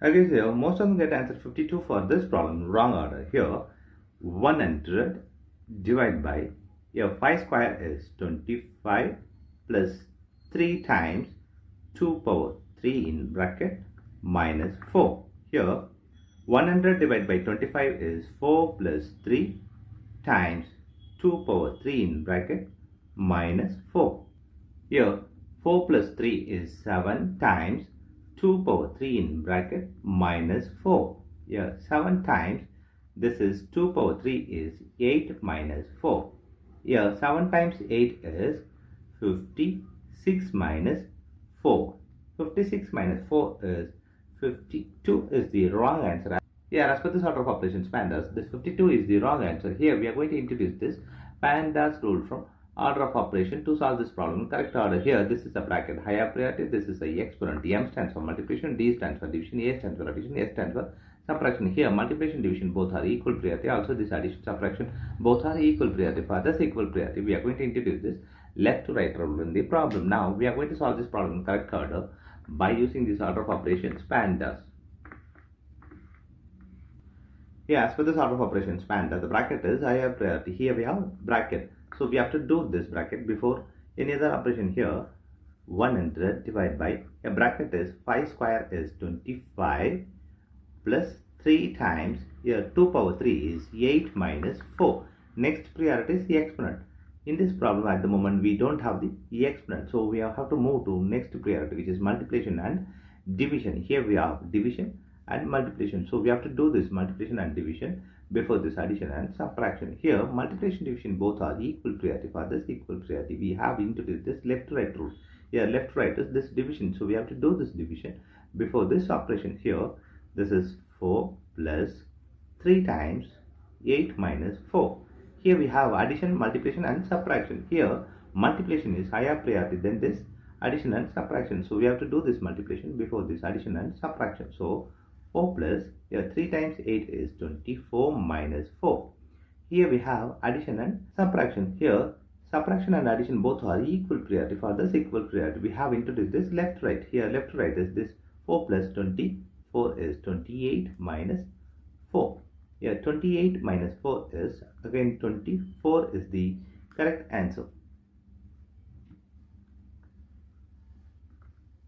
Okay, so most of them get answer 52 for this problem. Wrong order. Here, 100 divided by, here 5 square is 25 plus 3 times 2 power 3 in bracket minus 4. Here, 100 divided by 25 is 4 plus 3 times 2 power 3 in bracket minus 4. Here 4 plus 3 is 7 times 2 power 3 in bracket minus 4. Here 7 times this is 2 power 3 is 8 minus 4. Here 7 times 8 is 56 minus 4. 56 minus 4 is 52 is the wrong answer. Here, as per this order of operations PEMDAS, this 52 is the wrong answer. Here we are going to introduce this PEMDAS rule from order of operation to solve this problem. Correct order. Here this is a bracket higher priority, this is a exponent. M stands for multiplication, D stands for division, A stands for addition, S stands for subtraction. Here multiplication, division both are equal priority. Also this addition, subtraction both are equal priority. For this equal priority, we are going to introduce this left to right rule in the problem. Now we are going to solve this problem in correct order by using this order of operations PEMDAS. Here, as per this order of operations PEMDAS, the bracket is higher priority. Here we have bracket. So we have to do this bracket before any other operation. Here 100 divided by, a bracket is 5 square is 25 plus 3 times, here 2 power 3 is 8 minus 4. Next priority is the exponent. In this problem at the moment we don't have the exponent, so we have to move to next priority, which is multiplication and division. Here we have division and multiplication, so we have to do this multiplication and division before this addition and subtraction. Here multiplication, division both are equal priority. For this equal priority we have introduced this left to right rule. Here left to right is this division, so we have to do this division before this operation. Here this is 4 plus 3 times 8 minus 4. Here we have addition, multiplication and subtraction. Here multiplication is higher priority than this addition and subtraction, so we have to do this multiplication before this addition and subtraction. So 4 plus, here 3 times 8 is 24 minus 4. Here we have addition and subtraction. Here subtraction and addition both are equal priority. For this equal priority we have introduced this left right. Here left right is this 4 plus 24 is 28 minus 4. Here 28 minus 4 is again 24 is the correct answer.